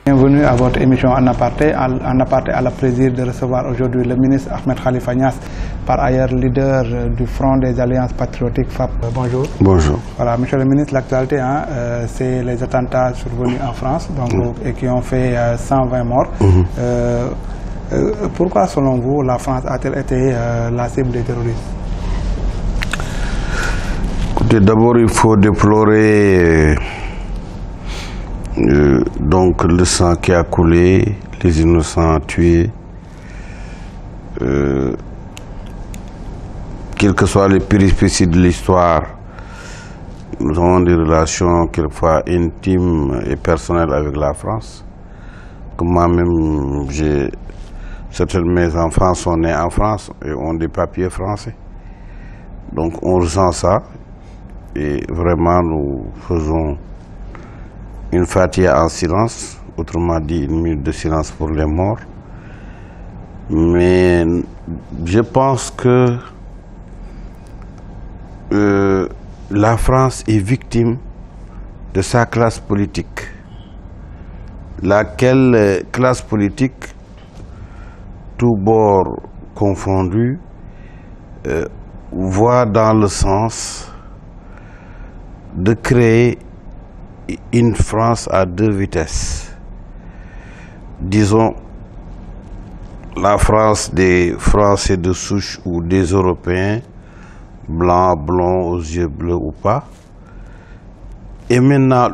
Bienvenue à votre émission En Aparté. En Aparté a le plaisir de recevoir aujourd'hui le ministre Ahmed Khalifa Niasse, par ailleurs leader du Front des Alliances Patriotiques FAP. Bonjour. Bonjour. Voilà, monsieur le ministre, l'actualité, c'est les attentats survenus en France et qui ont fait 120 morts. Pourquoi, selon vous, la France a-t-elle été la cible des terroristes? Écoutez, d'abord, il faut déplorer donc le sang qui a coulé, les innocents tués, quelles que soient les péripéties de l'histoire. Nous avons des relations quelquefois intimes et personnelles avec la France. Moi-même, certains de mes enfants sont nés en France et ont des papiers français. Donc on ressent ça et vraiment nous faisons une fatiha en silence, autrement dit une minute de silence pour les morts. Mais je pense que la France est victime de sa classe politique. Laquelle classe politique, tous bords confondus, voit dans le sens de créer une France à deux vitesses. Disons, la France des Français de souche ou des Européens, blancs, blonds, aux yeux bleus ou pas. Et maintenant,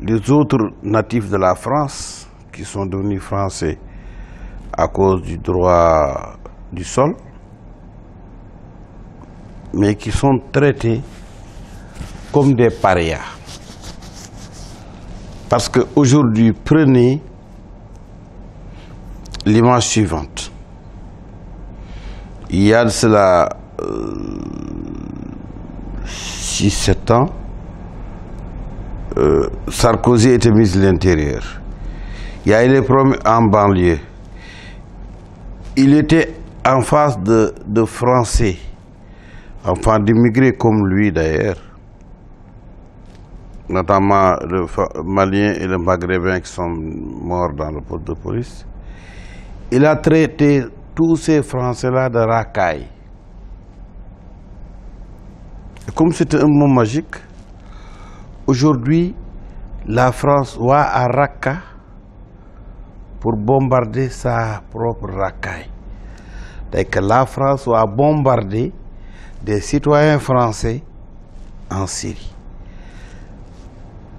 les autres natifs de la France, qui sont devenus français à cause du droit du sol, mais qui sont traités comme des parias. Parce qu'aujourd'hui, prenez l'image suivante. Il y a de cela 6-7 ans, Sarkozy était ministre de l'Intérieur. Il y a eu les problèmes en banlieue. Il était en face de Français, enfants d'immigrés comme lui d'ailleurs, notamment le Malien et le Maghrébin qui sont morts dans le poste de police. Il a traité tous ces Français-là de racailles. Et comme c'était un mot magique, aujourd'hui, la France va à Raqqa pour bombarder sa propre racaille. C'est-à-dire que la France va bombarder des citoyens français en Syrie.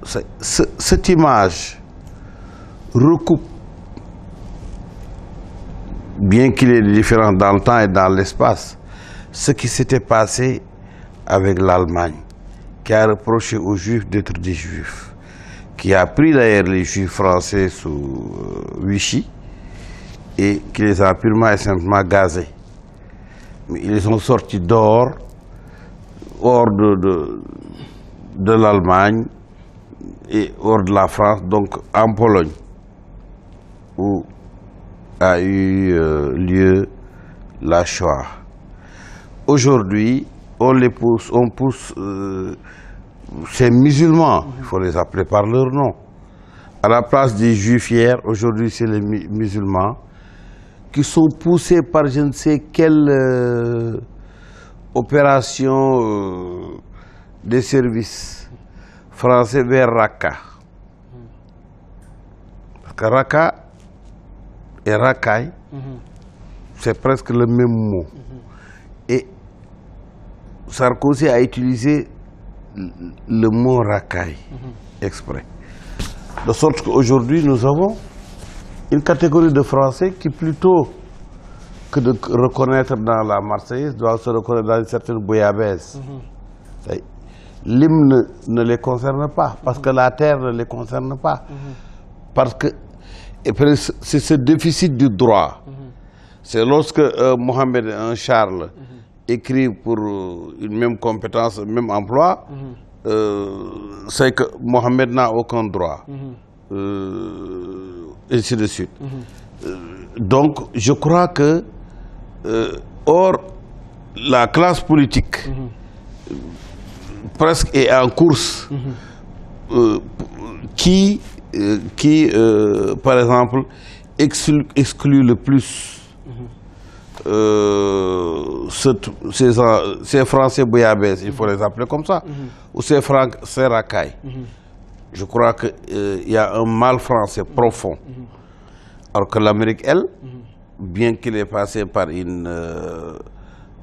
Cette image recoupe, bien qu'il est différent dans le temps et dans l'espace, ce qui s'était passé avec l'Allemagne, qui a reproché aux Juifs d'être des Juifs, qui a pris d'ailleurs les Juifs français sous Vichy et qui les a purement et simplement gazés. Mais ils sont sortis hors de l'Allemagne et hors de la France, donc en Pologne, où a eu lieu la Shoah. Aujourd'hui, on pousse ces musulmans, il faut les appeler par leur nom, à la place des Juifs hier, aujourd'hui c'est les musulmans, qui sont poussés par je ne sais quelle opération des services français vers Raqqa. Parce que Raqqa et racaille, c'est presque le même mot. Et Sarkozy a utilisé le mot racaille exprès. De sorte qu'aujourd'hui, nous avons une catégorie de Français qui, plutôt que de reconnaître dans la Marseillaise, doivent se reconnaître dans une certaine bouillabaisse. L'hymne ne les concerne pas, parce que la terre ne les concerne pas. Parce que c'est ce déficit du droit. C'est lorsque Mohamed Charles écrit pour une même compétence, un même emploi, c'est que Mohamed n'a aucun droit. Ainsi de suite. Donc, je crois que, or, la classe politique presque est en course, qui qui, par exemple, exclut le plus ces Français bouillabaisse, il faut les appeler comme ça, ou ces racailles. Je crois qu'il y a un mal français profond. Alors que l'Amérique, elle, bien qu'il ait passé par une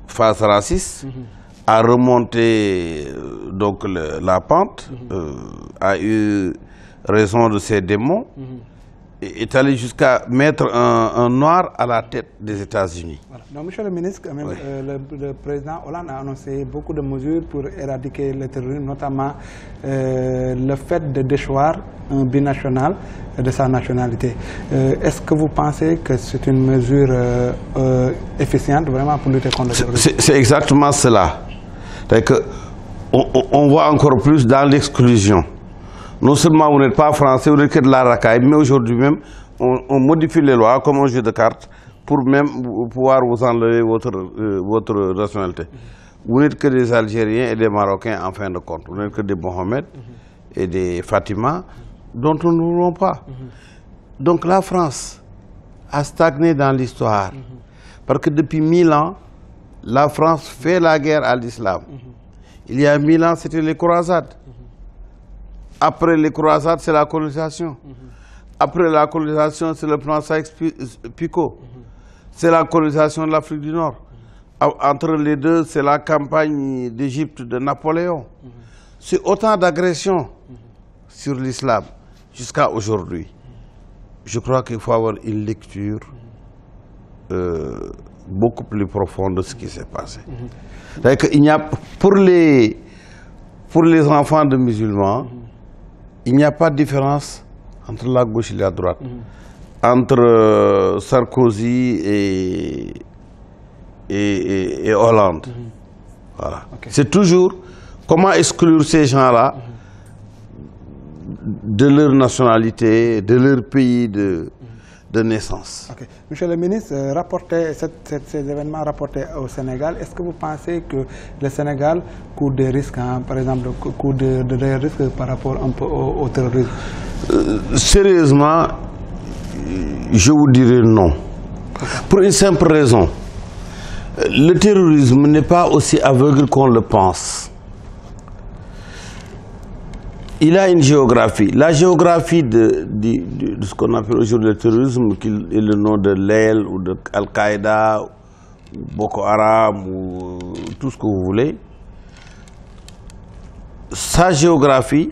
phase raciste, a remonté donc la pente, a eu raison de ses démons, et est allé jusqu'à mettre un noir à la tête des États-Unis. Voilà. Donc, monsieur le ministre, quand même, le président Hollande a annoncé beaucoup de mesures pour éradiquer le terrorisme, notamment le fait de déchoir un binational de sa nationalité. Est-ce que vous pensez que c'est une mesure efficiente vraiment pour lutter contre le terrorisme? C'est exactement cela. C'est-à-dire qu'on voit encore plus dans l'exclusion. Non seulement vous n'êtes pas français, vous n'êtes que de la racaille, mais aujourd'hui même, on modifie les lois comme un jeu de cartes pour même pouvoir vous enlever votre nationalité. Vous n'êtes que des Algériens et des Marocains en fin de compte. Vous n'êtes que des Mohamed et des Fatima dont nous ne voulons pas. Donc la France a stagné dans l'histoire. Parce que depuis 1000 ans, la France fait la guerre à l'islam. Il y a 1000 ans, c'était les croisades. Après les croisades, c'est la colonisation. Après la colonisation, c'est le plan Sykes-Picot. C'est la colonisation de l'Afrique du Nord. Entre les deux, c'est la campagne d'Égypte de Napoléon. C'est autant d'agressions sur l'islam jusqu'à aujourd'hui. Je crois qu'il faut avoir une lecture beaucoup plus profonde de ce qui s'est passé. Il n'y a, pour les enfants de musulmans, il n'y a pas de différence entre la gauche et la droite, entre Sarkozy et Hollande. Voilà. C'est toujours comment exclure ces gens-là de leur nationalité, de leur pays de naissance. Okay. Monsieur le ministre, ces événements rapportés au Sénégal, est-ce que vous pensez que le Sénégal court des risques, par exemple, court des risques par rapport un peu au terrorisme? Sérieusement, je vous dirais non. Pour une simple raison. Le terrorisme n'est pas aussi aveugle qu'on le pense. Il a une géographie. La géographie de ce qu'on appelle aujourd'hui le terrorisme, qui est le nom de l'EL ou de Al-Qaïda, Boko Haram ou tout ce que vous voulez, sa géographie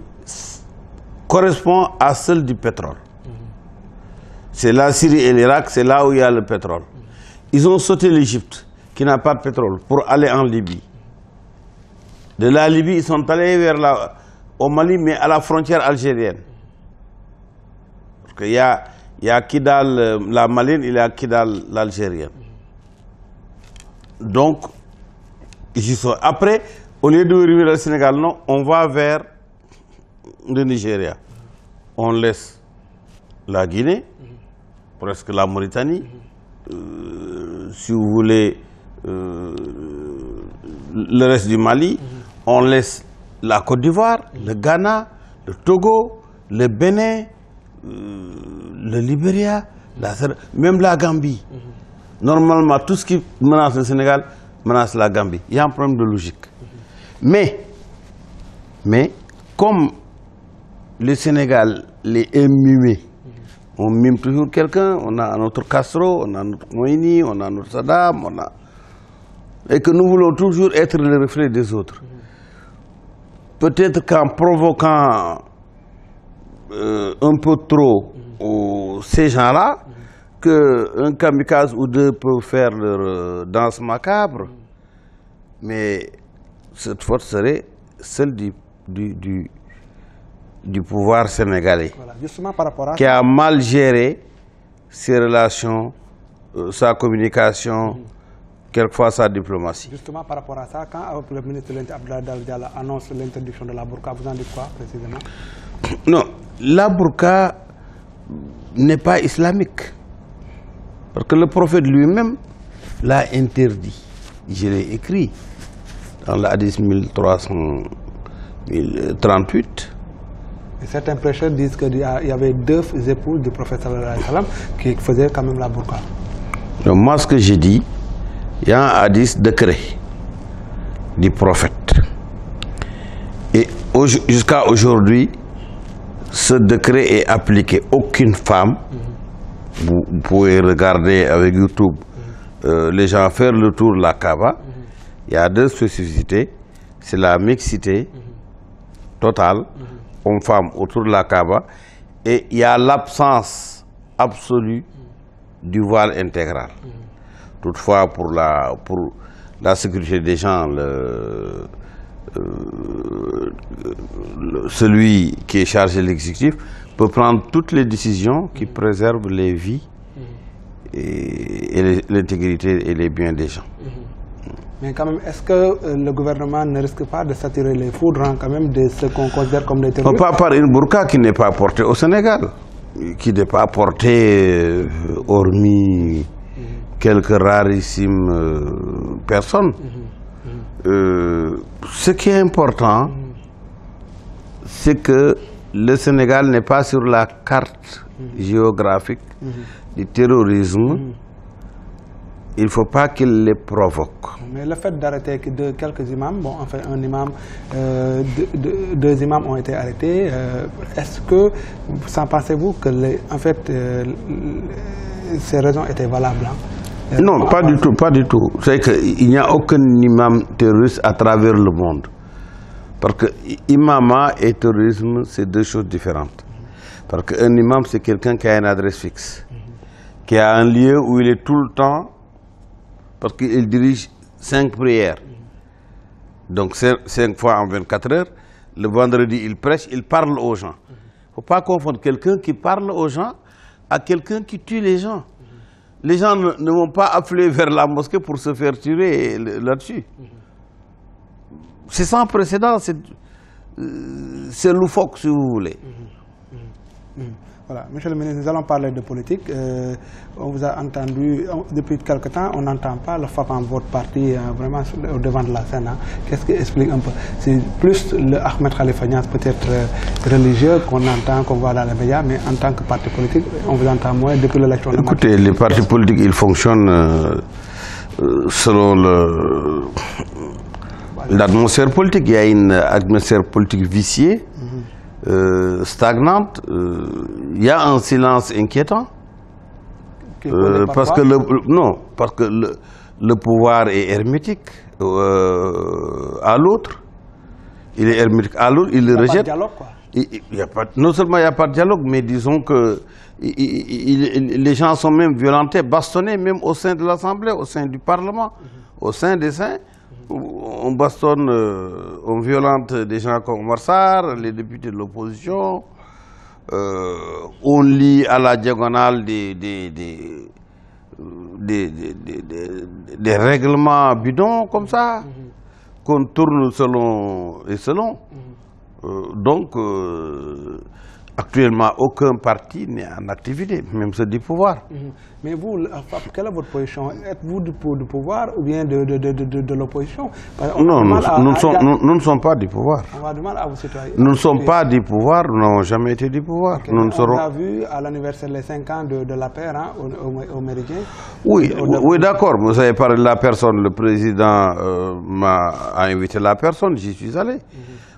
correspond à celle du pétrole. C'est la Syrie et l'Irak, c'est là où il y a le pétrole. Ils ont sauté l'Égypte, qui n'a pas de pétrole, pour aller en Libye. De la Libye, ils sont allés au Mali, mais à la frontière algérienne. Parce qu'il y a Kidal, la Malienne, il y a Kidal, l'Algérienne. Donc, j'y sont. Après, au lieu de arriver au Sénégal, non, on va vers le Nigeria. On laisse la Guinée, presque la Mauritanie, si vous voulez, le reste du Mali, on laisse la Côte d'Ivoire, le Ghana, le Togo, le Bénin, le Libéria, même la Gambie. Normalement, tout ce qui menace le Sénégal menace la Gambie. Il y a un problème de logique. Mais comme le Sénégal est mimé, on mime toujours quelqu'un, on a notre Castro, on a notre Moïni, on a notre Saddam, et que nous voulons toujours être le reflet des autres. Peut-être qu'en provoquant un peu trop ces gens-là, qu'un kamikaze ou deux peuvent faire leur danse macabre, mais cette faute serait celle du pouvoir sénégalais, voilà, justement par rapport à qui a mal géré ses relations, sa communication, quelquefois sa diplomatie. Justement par rapport à ça, quand le ministre de l'Intérieur Abdoulaye Diallo annonce l'interdiction de la burqa, vous en dites quoi précisément? Non, la burqa n'est pas islamique. Parce que le prophète lui-même l'a interdit. Je l'ai écrit dans le hadith 1338. Certains prêcheurs disent qu'il y avait 2 épouses du prophète sallallahu alayhi wa sallam qui faisaient quand même la burqa. Donc moi, ce que j'ai dit, il y a un hadith décret du prophète. Et jusqu'à aujourd'hui, ce décret est appliqué. Aucune femme, vous pouvez regarder avec YouTube, les gens faire le tour de la Kaaba. Il y a 2 spécificités. C'est la mixité totale, hommes-femmes autour de la Kaaba. Et il y a l'absence absolue du voile intégral. Toutefois, pour la sécurité des gens, celui qui est chargé de l'exécutif peut prendre toutes les décisions qui préservent les vies et l'intégrité et les biens des gens. Mais quand même, est-ce que le gouvernement ne risque pas de s'attirer les foudres quand même de ce qu'on considère comme des terroristes? Pas par une burqa qui n'est pas portée au Sénégal, qui n'est pas portée hormis quelques rarissimes personnes. Ce qui est important, c'est que le Sénégal n'est pas sur la carte géographique du terrorisme. Il ne faut pas qu'il les provoque. Mais le fait d'arrêter quelques imams, bon, enfin un imam, 2 imams ont été arrêtés. Est-ce que, pensez-vous que en fait, ces raisons étaient valables? Non, pas du tout, pas du tout. C'est qu'il n'y a aucun imam terroriste à travers le monde. Parce que imama et terrorisme, c'est 2 choses différentes. Parce qu'un imam, c'est quelqu'un qui a une adresse fixe, qui a un lieu où il est tout le temps, parce qu'il dirige 5 prières. Donc 5 fois en 24 heures. Le vendredi, il prêche, il parle aux gens. Il ne faut pas confondre quelqu'un qui parle aux gens à quelqu'un qui tue les gens. Les gens ne vont pas affluer vers la mosquée pour se faire tuer là-dessus. C'est sans précédent, c'est loufoque si vous voulez. Voilà, Monsieur le ministre, nous allons parler de politique. On vous a entendu, depuis quelque temps, on n'entend pas le FAP en votre parti vraiment au devant de la scène. Qu'est-ce qui explique un peu? C'est plus le Ahmed Khalifa Niasse peut-être religieux qu'on entend, qu'on voit dans les médias, mais en tant que parti politique, on vous entend moins depuis l'élection. Écoutez, les partis politiques, ils fonctionnent selon l'atmosphère politique. Il y a une atmosphère politique viciée. Stagnante, il y a un silence inquiétant parce que le pouvoir est hermétique à l'autre. Il est hermétique à l'autre, il le rejette. Non seulement il n'y a pas de dialogue, mais disons que les gens sont même violentés, bastonnés même au sein de l'Assemblée, au sein du Parlement, au sein des saints. On bastonne, on violente des gens comme Oumar Sarr, les députés de l'opposition. On lit à la diagonale des règlements bidons comme ça, qu'on tourne selon et selon. Donc, actuellement, aucun parti n'est en activité, même ceux du pouvoir. Mais vous, quelle est votre position? Êtes-vous du pouvoir ou bien de l'opposition? Non, nous ne sommes pas du pouvoir. On a du mal à vous citoyer. Nous ne sommes pas du pouvoir, nous n'avons jamais été du pouvoir. Okay, on a vu à l'anniversaire des 5 ans de la paix au Méridien. Oui, d'accord. Vous savez parler de la personne, le président a invité la personne, j'y suis allé.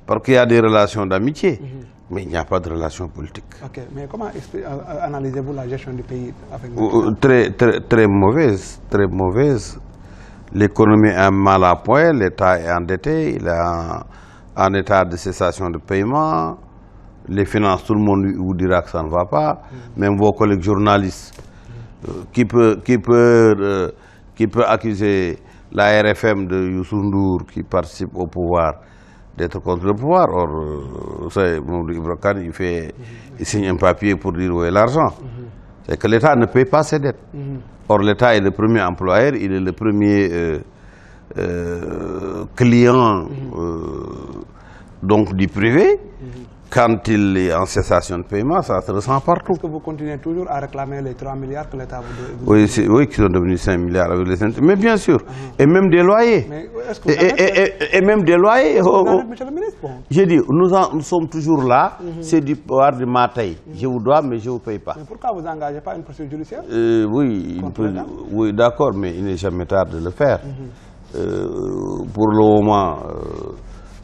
Parce qu'il y a des relations d'amitié. Mais il n'y a pas de relation politique. Ok, mais comment analysez-vous la gestion du pays avec très mauvaise, très mauvaise. L'économie est mal à point, l'État est endetté, il est en état de cessation de paiement. Les finances, tout le monde vous dira que ça ne va pas. Même vos collègues journalistes, qui peut accuser la RFM de Youssou Ndour qui participe au pouvoir d'être contre le pouvoir. Or, vous savez, Ibra Kane, il signe un papier pour dire où est l'argent. C'est que l'État ne paye pas ses dettes. Or, l'État est le premier employeur, il est le premier client donc du privé. quand il est en cessation de paiement, ça se ressent partout. Est-ce que vous continuez toujours à réclamer les 3 milliards que l'État vous Oui, oui, qui sont devenus 5 milliards avec les intérêts. Mais bien sûr, et même des loyers. Mais est-ce que vous Et même des loyers. monsieur le ministre, bon. J'ai dit, nous sommes toujours là, c'est du pouvoir de ma taille. Je vous dois, mais je ne vous paye pas. Mais pourquoi vous n'engagez pas une procédure judiciaire? Oui, d'accord, mais il n'est jamais tard de le faire. Pour le moment,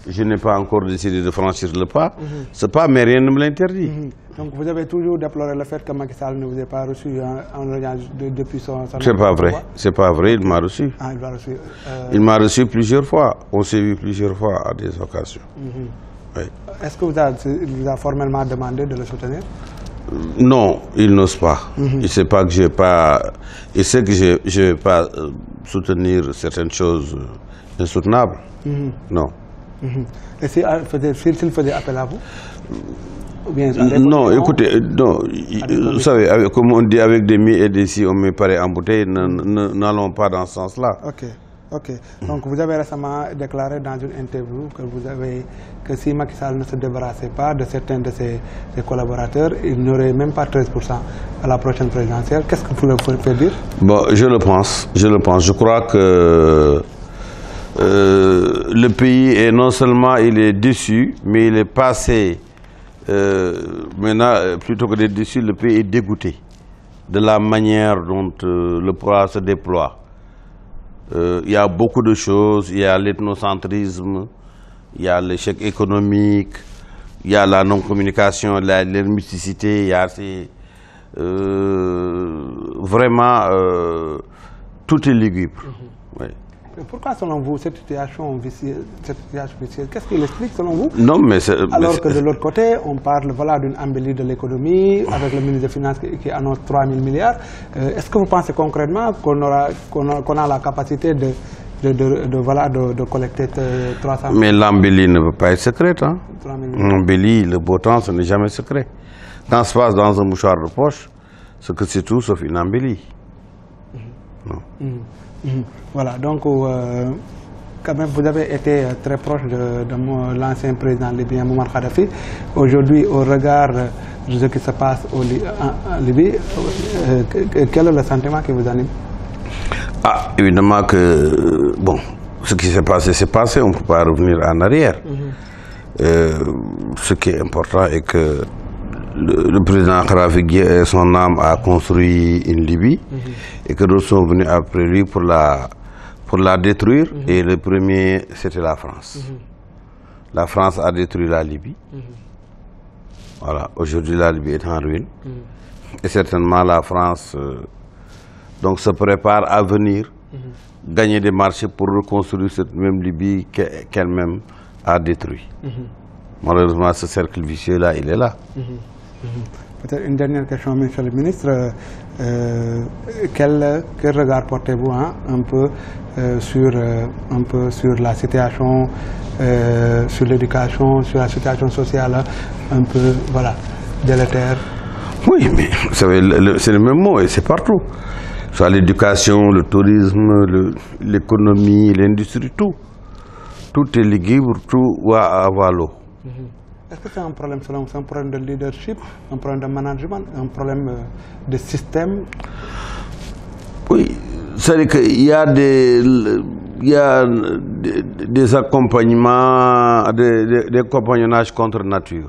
je n'ai pas encore décidé de franchir le pas. Ce pas, mais rien ne me l'interdit. Donc vous avez toujours déploré le fait que Macky Sall ne vous ait pas reçu en audience depuis son... C'est pas vrai, c'est pas vrai, il m'a reçu. Ah, il m'a reçu. Il m'a reçu plusieurs fois, on s'est vu plusieurs fois à des occasions. Oui. Est-ce que il vous a formellement demandé de le soutenir? Non, il n'ose pas. Il sait pas que je vais pas soutenir certaines choses insoutenables. Non. Et s'il faisait appel à vous? Ou bien, non, écoutez, non, vous savez, comme on dit, avec des mi et des si, on me paraît en bouteille, n'allons pas dans ce sens-là. Ok. Donc vous avez récemment déclaré dans une interview que si Macky Sall ne se débarrassait pas de certains de ses collaborateurs, il n'aurait même pas 13% à la prochaine présidentielle. Qu'est-ce que vous pouvez dire? Bon, je le pense. Je crois que le pays est non seulement il est déçu, mais il est passé. Maintenant, plutôt que d'être déçu, le pays est dégoûté de la manière dont le pouvoir se déploie. Il y a beaucoup de choses, il y a l'ethnocentrisme, il y a l'échec économique, il y a la non-communication, l'herméticité, il y a vraiment tout est lugubre. Oui. Pourquoi, selon vous, cette situation vicieuse, qu'est-ce qui l'explique, selon vous? Non, mais alors que de l'autre côté, on parle de embellie de l'économie, avec le ministre des Finances qui annonce 3 000 milliards. Est-ce que vous pensez concrètement qu'on a la capacité de collecter 300 000? Mais l'embellie ne peut pas être secrète. Hein? L'embellie, le beau temps, ce n'est jamais secret. Quand ça se passe dans un mouchoir de poche, c'est tout sauf une embellie. Voilà, donc quand même vous avez été très proche de l'ancien président libyen Mouammar Kadhafi. Aujourd'hui, au regard de ce qui se passe en Libye, quel est le sentiment qui vous anime? Ah, évidemment que bon, ce qui s'est passé, on ne peut pas revenir en arrière. Ce qui est important est que le président Kadhafi et son âme a construit une Libye et que d'autres sont venus après lui pour la détruire. Et le premier, c'était la France. La France a détruit la Libye. Voilà, aujourd'hui la Libye est en ruine. Et certainement la France donc se prépare à venir gagner des marchés pour reconstruire cette même Libye qu'elle-même a détruit. Malheureusement, ce cercle vicieux-là, il est là. Peut-être une dernière question, monsieur le ministre. Quel regard portez-vous un peu sur la situation, sur l'éducation, sur la situation sociale, un peu, voilà, délétère? Oui, mais vous savez, c'est le même mot et c'est partout. Soit l'éducation, le tourisme, l'économie, l'industrie, tout. Tout est libre, tout va avoir l'eau. Est-ce que c'est un problème, selon vous, c'est un problème de leadership, un problème de management, un problème de système? Oui, c'est-à-dire qu'il y a des accompagnements, des compagnonnages contre nature.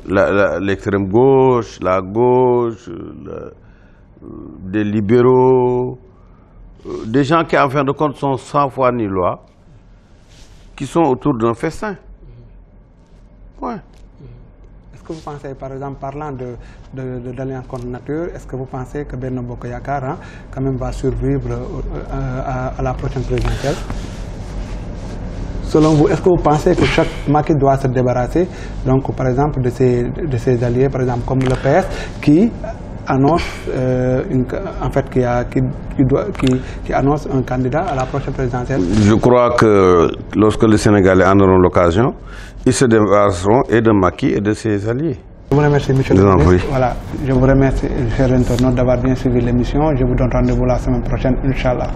L'extrême gauche, la gauche, des libéraux, des gens qui, en fin de compte, sont sans foi ni loi, qui sont autour d'un festin. Ouais. Est-ce que vous pensez, par exemple, parlant d'alliance contre nature, est-ce que vous pensez que Benno Bokk Yakaar quand même va survivre à la prochaine présidentielle? Selon vous, est-ce que vous pensez que chaque Macky doit se débarrasser, donc, par exemple, de ses alliés, par exemple, comme le PS, qui annonce qui annonce un candidat à la prochaine présidentielle? Je crois que lorsque les Sénégalais en auront l'occasion, ils se débarrasseront et de Macky et de ses alliés. Je vous remercie, monsieur le ministre. Voilà, je vous remercie, chers internautes, d'avoir bien suivi l'émission. Je vous donne rendez-vous la semaine prochaine, Inch'Allah.